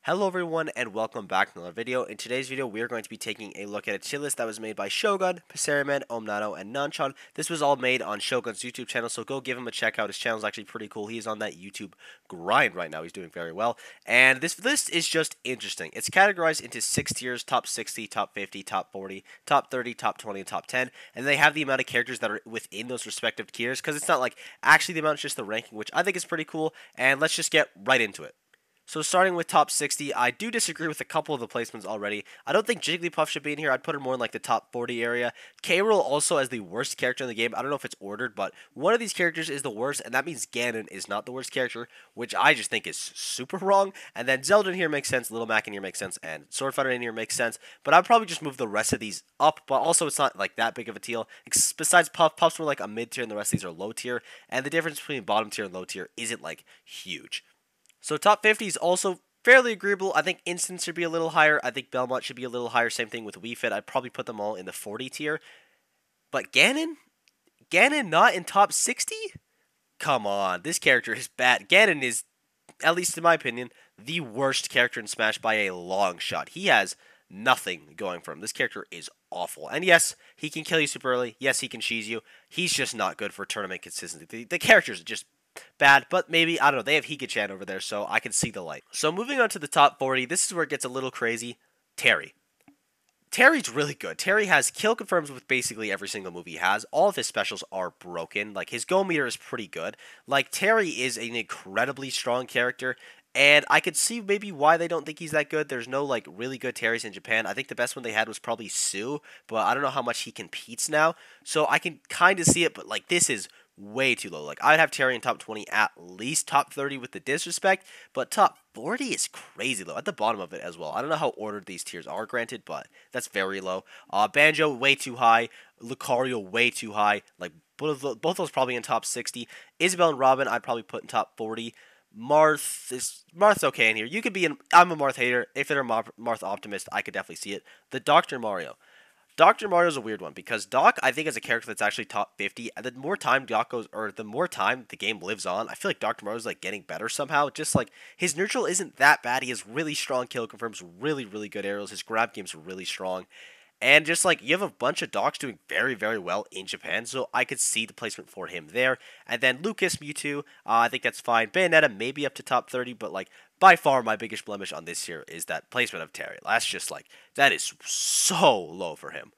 Hello everyone and welcome back to another video. In today's video we are going to be taking a look at a tier list that was made by Shogun, Passeriman, Omnano, and Nanchan. This was all made on Shogun's YouTube channel, so go give him a check out. His channel is actually pretty cool. He's on that YouTube grind right now. He's doing very well. And this list is just interesting. It's categorized into 6 tiers: top 60, top 50, top 40, top 30, top 20, and top 10. And they have the amount of characters that are within those respective tiers, because it's not like actually the amount, it's just the ranking, which I think is pretty cool. And let's just get right into it. So starting with top 60, I do disagree with a couple of the placements already. I don't think Jigglypuff should be in here. I'd put her more in like the top 40 area. K-Rool also as the worst character in the game. I don't know if it's ordered, but one of these characters is the worst, and that means Ganon is not the worst character, which I just think is super wrong. And then Zelda in here makes sense, Little Mac in here makes sense, and Swordfighter in here makes sense. But I'd probably just move the rest of these up, but also it's not like that big of a deal. Besides Puff's more like a mid tier, and the rest of these are low tier, and the difference between bottom tier and low tier isn't like huge. So top 50 is also fairly agreeable. I think Instance should be a little higher. I think Belmont should be a little higher. Same thing with Wii Fit. I'd probably put them all in the 40 tier. But Ganon? Ganon not in top 60? Come on. This character is bad. Ganon is, at least in my opinion, the worst character in Smash by a long shot. He has nothing going for him. This character is awful. And yes, he can kill you super early. Yes, he can cheese you. He's just not good for tournament consistency. The character's just bad, but maybe, I don't know, they have Hika-chan over there, so I can see the light. So moving on to the top 40, this is where it gets a little crazy. Terry. Terry's really good. Terry has kill confirms with basically every single move he has. All of his specials are broken. Like, his go meter is pretty good. Like, Terry is an incredibly strong character, and I could see maybe why they don't think he's that good. There's no, like, really good Terrys in Japan. I think the best one they had was probably Sue, but I don't know how much he competes now. So I can kind of see it, but, like, this is way too low. Like, I'd have Terry in top 20, at least top 30 with the disrespect, but top 40 is crazy low, at the bottom of it as well. I don't know how ordered these tiers are, granted, but that's very low. Banjo, way too high. Lucario, way too high. Like, both those probably in top 60. Isabelle and Robin, I'd probably put in top 40. Marth's okay in here. You could be in, I'm a Marth hater. If they're a Marth optimist, I could definitely see it. The Dr. Mario. Dr. Mario's a weird one because Doc, I think, is a character that's actually top 50. The more time Doc goes, or the more time the game lives on, I feel like Dr. Mario's like getting better somehow. Just like his neutral isn't that bad. He has really strong kill confirms, really, really good arrows. His grab game's really strong. And just like, you have a bunch of docs doing very, very well in Japan, so I could see the placement for him there. And then Lucas, Mewtwo, I think that's fine. Bayonetta maybe up to top 30, but like, by far my biggest blemish on this here is that placement of Terry. That's just like, that is so low for him.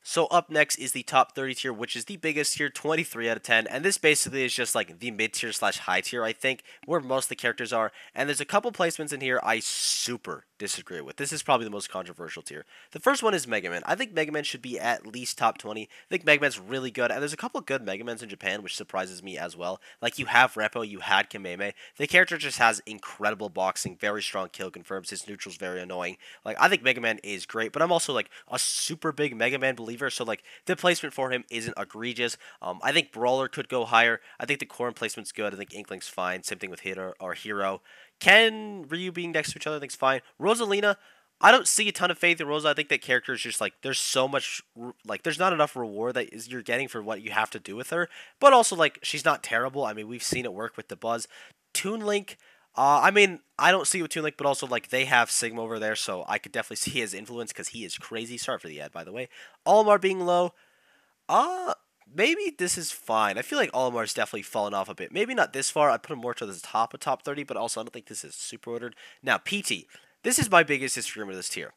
So up next is the top 30 tier, which is the biggest tier, 23 out of 10. And this basically is just like the mid tier slash high tier, I think, where most of the characters are. And there's a couple placements in here I super disagree with. This is probably the most controversial tier. The first one is Mega Man. I think Mega Man should be at least top 20. I think Mega Man's really good. And there's a couple good Mega Mans in Japan, which surprises me as well. Like, you have Repo, you had Kameme. The character just has incredible boxing, very strong kill confirms. His neutral's very annoying. Like, I think Mega Man is great, but I'm also like a super big Mega Man believer. So like, the placement for him isn't egregious. I think Brawler could go higher. I think the Corn placement's good. I think Inkling's fine. Same thing with Hitter or Hero. Ken, Ryu being next to each other, I think's fine. Rosalina, I don't see a ton of faith in Rosa. I think that character is just like, there's so much, like, there's not enough reward that you're getting for what you have to do with her. But also, like, she's not terrible. I mean, we've seen it work with the Buzz. Toon Link, I mean, I don't see with Toon Link, but also, like, they have Sigma over there, so I could definitely see his influence because he is crazy. Sorry for the ad, by the way. Olimar being low, maybe this is fine. I feel like Olimar's definitely fallen off a bit. Maybe not this far. I'd put him more to the top of top 30, but also I don't think this is super ordered. Now, PT. This is my biggest disagreement with this tier.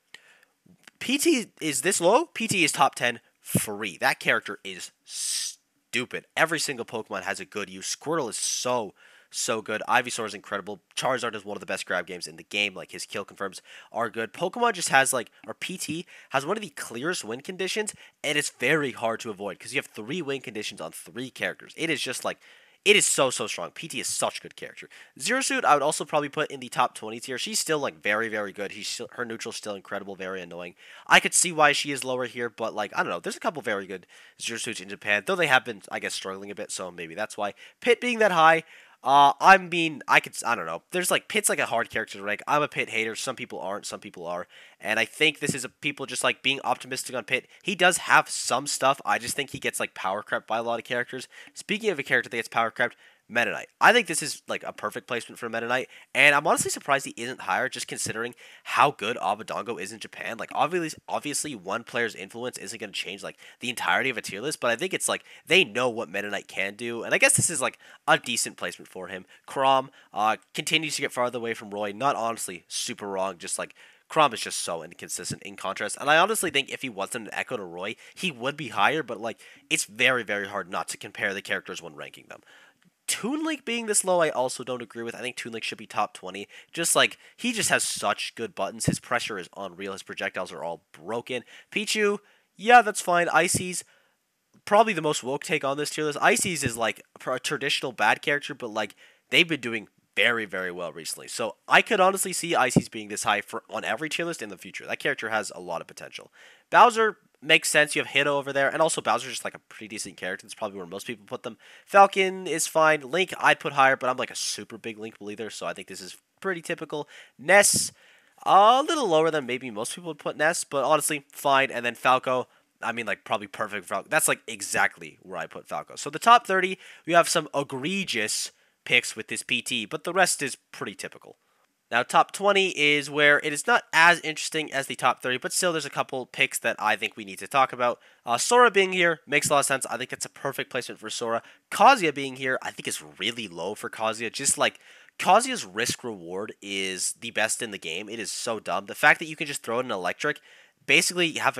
PT is this low. PT is top 10 free. That character is stupid. Every single Pokemon has a good use. Squirtle is so good. Ivysaur is incredible. Charizard is one of the best grab games in the game. Like, his kill confirms are good. Pokemon just has like, or PT has one of the clearest win conditions, and it's very hard to avoid because you have 3 win conditions on 3 characters. It is just like, it is so strong. PT is such a good character. Zero Suit, I would also probably put in the top 20 tier. She's still like very, very good. Her neutral's still incredible, very annoying. I could see why she is lower here, but like, I don't know. There's a couple very good Zero Suits in Japan, though they have been, I guess, struggling a bit, so maybe that's why. Pit being that high, I mean, I don't know. There's like, Pit's like a hard character to rank. I'm a Pit hater. Some people aren't, some people are. And I think this is people just like being optimistic on Pit. He does have some stuff. I just think he gets like power crept by a lot of characters. Speaking of a character that gets power crept, Meta Knight. I think this is like a perfect placement for Meta Knight, and I'm honestly surprised he isn't higher, just considering how good Abadongo is in Japan. Like obviously, one player's influence isn't going to change like the entirety of a tier list, but I think it's like they know what Meta Knight can do, and I guess this is like a decent placement for him. Chrom continues to get farther away from Roy. Not honestly super wrong, just like Chrom is just so inconsistent in contrast. And I honestly think if he wasn't an echo to Roy, he would be higher, but like it's very, very hard not to compare the characters when ranking them. Toon Link being this low, I also don't agree with. I think Toon Link should be top 20. Just like, he just has such good buttons. His pressure is unreal. His projectiles are all broken. Pichu, yeah, that's fine. Ices, probably the most woke take on this tier list. Ices is like a traditional bad character, but like, they've been doing very, very well recently. So I could honestly see Ices being this high on every tier list in the future. That character has a lot of potential. Bowser, makes sense. You have Hito over there, and also Bowser's just like a pretty decent character. That's probably where most people put them. Falcon is fine. Link, I'd put higher, but I'm like a super big Link believer, so I think this is pretty typical. Ness, a little lower than maybe most people would put Ness, but honestly, fine. And then Falco, I mean, like, probably perfect for Falco. That's like exactly where I put Falco. So the top 30, we have some egregious picks with this PT, but the rest is pretty typical. Now, top 20 is where it is not as interesting as the top 30, but still there's a couple picks that I think we need to talk about. Sora being here makes a lot of sense. I think that's a perfect placement for Sora. Kazuya being here, I think is really low for Kazuya. Just like, Kazuya's risk-reward is the best in the game. It is so dumb. The fact that you can just throw in an electric, basically you have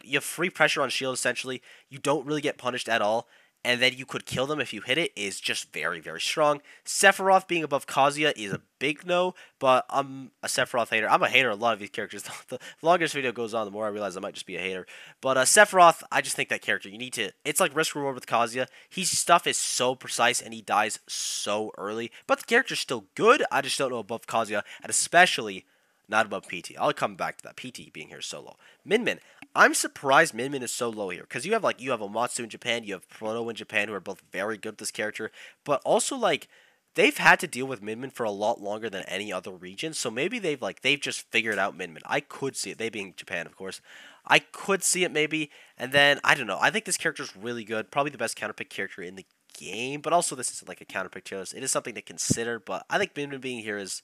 you have free pressure on shield, essentially. You don't really get punished at all. And then you could kill them if you hit it is just very, very strong. Sephiroth being above Kazuya is a big no, but I'm a Sephiroth hater. I'm a hater of a lot of these characters. The longer this video goes on, the more I realize I might just be a hater. But Sephiroth, I just think that character, you need to... It's like risk-reward with Kazuya. His stuff is so precise, and he dies so early. But the character's still good. I just don't know above Kazuya, and especially... not above PT. I'll come back to that. PT being here so low. Min Min. I'm surprised Min Min is so low here. Because you have Omatsu in Japan. You have Proto in Japan who are both very good at this character. But also like they've had to deal with Min Min for a lot longer than any other region. So maybe they've just figured out Min Min. I could see it. They being Japan, of course. I could see it maybe. And then, I don't know. I think this character is really good. Probably the best counterpick character in the game. But also this isn't like a counterpick tier list. It is something to consider. But I think Min Min being here is...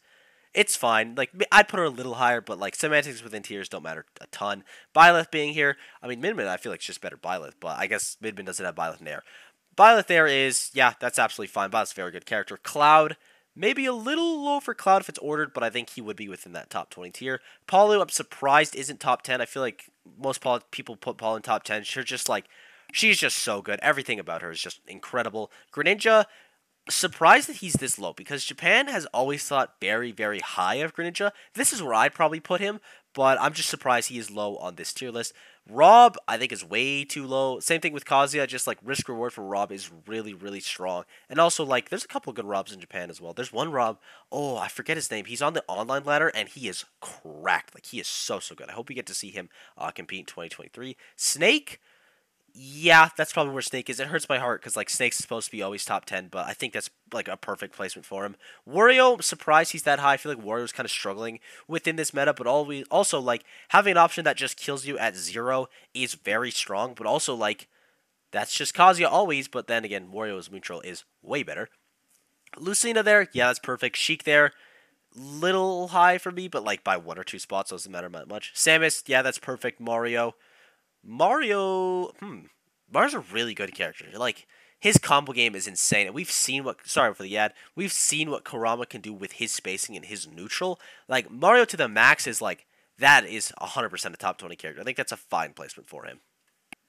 it's fine. Like, I'd put her a little higher, but, like, semantics within tiers don't matter a ton. Byleth being here, I mean, Min Min, I feel like it's just better Byleth, but I guess Min Min doesn't have Byleth in there. Byleth there is, yeah, that's absolutely fine. Byleth's a very good character. Cloud, maybe a little low for Cloud if it's ordered, but I think he would be within that top 20 tier. Palu, I'm surprised isn't top 10. I feel like most people put Paul in top 10. She's just so good. Everything about her is just incredible. Greninja, surprised that he's this low because Japan has always thought very, very high of Greninja. This is where I'd probably put him, but I'm just surprised he is low on this tier list. Rob, I think, is way too low. Same thing with Kazuya, just like risk reward for Rob is really, really strong. And also, like, there's a couple of good Robs in Japan as well. There's one Rob, oh, I forget his name. He's on the online ladder, and he is cracked. Like, he is so, so good. I hope we get to see him compete in 2023. Snake, yeah, that's probably where Snake is. It hurts my heart because, like, Snake's supposed to be always top 10, but I think that's, like, a perfect placement for him. Wario, I'm surprised he's that high. I feel like Wario's kind of struggling within this meta, but also, like, having an option that just kills you at 0 is very strong, but also, like, that's just Kazuya always, but then again, Wario's neutral is way better. Lucina there, yeah, that's perfect. Sheik there, little high for me, but, like, by 1 or 2 spots, so it doesn't matter much. Samus, yeah, that's perfect. Mario's a really good character. Like, his combo game is insane. And we've seen we've seen what Kurama can do with his spacing and his neutral. Like, Mario to the max is like, that is 100% a top 20 character. I think that's a fine placement for him.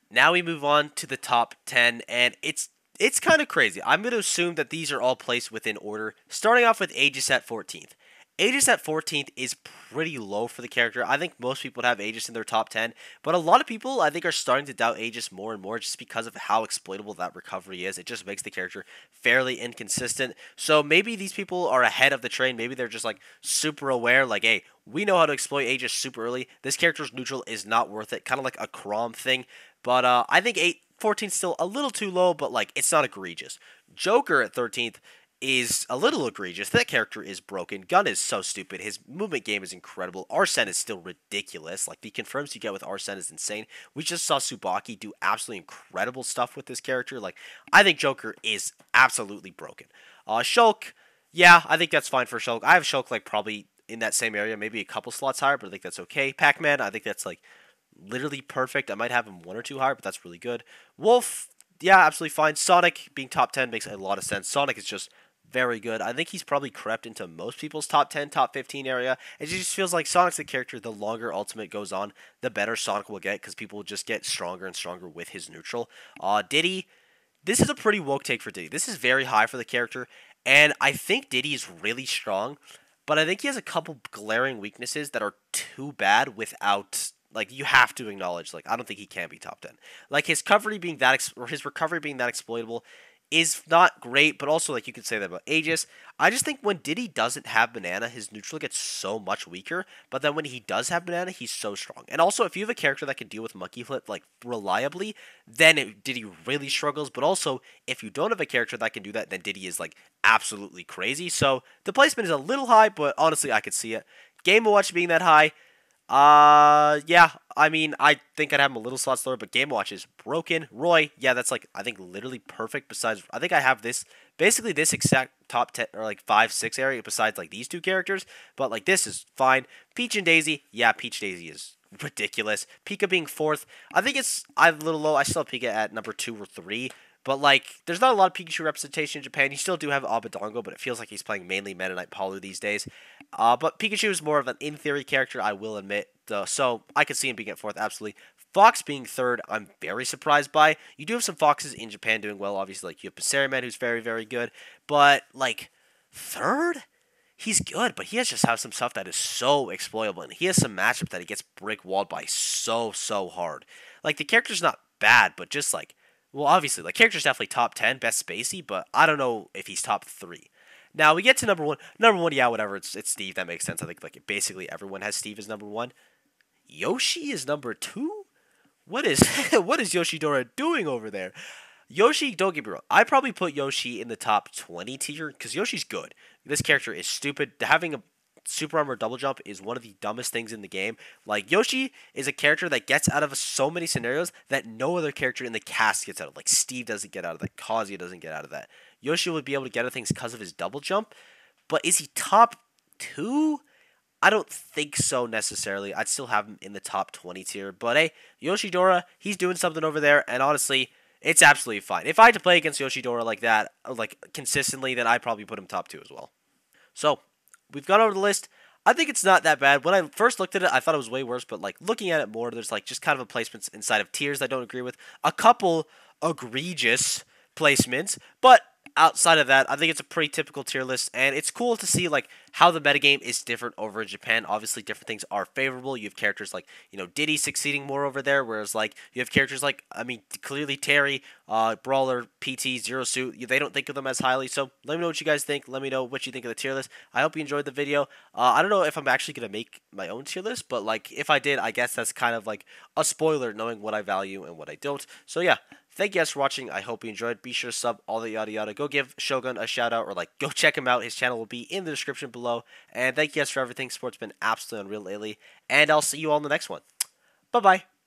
Now we move on to the top 10, and it's kind of crazy. I'm going to assume that these are all placed within order, starting off with Aegis at 14th. Aegis at 14th is pretty low for the character. I think most people would have Aegis in their top 10, but a lot of people, I think, are starting to doubt Aegis more and more just because of how exploitable that recovery is. It just makes the character fairly inconsistent. So maybe these people are ahead of the train. Maybe they're just, like, super aware, like, hey, we know how to exploit Aegis super early. This character's neutral is not worth it, kind of like a Chrom thing. But I think 14th is still a little too low, but, like, it's not egregious. Joker at 13th is a little egregious. That character is broken. Gun is so stupid. His movement game is incredible. Arsene is still ridiculous. Like, the confirms you get with Arsene is insane. We just saw Tsubaki do absolutely incredible stuff with this character. Like, I think Joker is absolutely broken. Shulk, yeah, I think that's fine for Shulk. I have Shulk like probably in that same area, maybe a couple slots higher, but I think that's okay. Pac-Man, I think that's like literally perfect. I might have him one or two higher, but that's really good. Wolf, yeah, absolutely fine. Sonic being top 10 makes a lot of sense. Sonic is just very good. I think he's probably crept into most people's top 10, top 15 area. It just feels like Sonic's the character, the longer Ultimate goes on, the better Sonic will get because people will just get stronger and stronger with his neutral. Diddy, this is a pretty woke take for Diddy. This is very high for the character, and I think Diddy is really strong, but I think he has a couple glaring weaknesses that are too bad without like you have to acknowledge. Like I don't think he can be top 10. Like his recovery being that or his recovery being that exploitable is not great, but also like you could say that about Aegis. I just think when Diddy doesn't have Banana, his neutral gets so much weaker. But then when he does have Banana, he's so strong. And also, if you have a character that can deal with Monkey Flip like reliably, then Diddy really struggles. But also, if you don't have a character that can do that, then Diddy is like absolutely crazy. So the placement is a little high, but honestly, I could see it. Game & Watch being that high, yeah, I mean, I think I'd have him a little slot slower, but Game & Watch is broken. Roy, yeah, that's like, I think literally perfect besides, I think I have this, basically this exact top 10, or like 5, 6 area besides like these two characters, but like this is fine. Peach and Daisy, yeah, Peach Daisy is ridiculous. Pika being 4th, I think I'm a little low. I still have Pika at number 2 or 3. But, like, there's not a lot of Pikachu representation in Japan. You still do have Abadongo, but it feels like he's playing mainly Meta Knight Palu these days. But Pikachu is more of an in-theory character, I will admit. So I could see him being at 4th, absolutely. Fox being 3rd, I'm very surprised by. You do have some Foxes in Japan doing well, obviously. Like, you have Passeriman, who's very, very good. But, like, 3rd? He's good, but he has just have some stuff that is so exploitable. And he has some matchup that he gets brick-walled by so hard. Like, the character's not bad, but just, like, well, obviously, like, character's definitely top 10, best spacey, but I don't know if he's top 3. Now, we get to number 1. Number 1, yeah, whatever, it's Steve, that makes sense. I think, like, basically everyone has Steve as number 1. Yoshi is number 2? What is what is Yoshidora doing over there? Yoshi, don't get me wrong, I'd probably put Yoshi in the top 20 tier, because Yoshi's good. This character is stupid. Having a Super Armor Double Jump is one of the dumbest things in the game. Like, Yoshi is a character that gets out of so many scenarios that no other character in the cast gets out of. Like, Steve doesn't get out of that. Kazuya doesn't get out of that. Yoshi would be able to get out of things because of his Double Jump. But is he top 2? I don't think so necessarily. I'd still have him in the top 20 tier. But hey, Yoshidora, he's doing something over there. And honestly, it's absolutely fine. If I had to play against Yoshidora like that, like consistently, then I'd probably put him top 2 as well. So, we've gone over the list. I think it's not that bad. When I first looked at it, I thought it was way worse, but like looking at it more, there's like just kind of a placements inside of tiers I don't agree with. A couple egregious placements, but outside of that, I think it's a pretty typical tier list, and it's cool to see like how the metagame is different over in Japan. Obviously, different things are favorable. You have characters like, you know, Diddy succeeding more over there, whereas like you have characters like, I mean, clearly Terry, Brawler, PT, Zero Suit, they don't think of them as highly. So let me know what you guys think. Let me know what you think of the tier list. I hope you enjoyed the video. I don't know if I'm actually gonna make my own tier list, but like if I did, I guess that's kind of like a spoiler, knowing what I value and what I don't. So yeah. Thank you guys for watching. I hope you enjoyed. Be sure to sub, all the yada yada. Go give Shogun a shout out, or like go check him out. His channel will be in the description below. And thank you guys for everything. Sport's been absolutely unreal lately. And I'll see you all in the next one. Bye bye.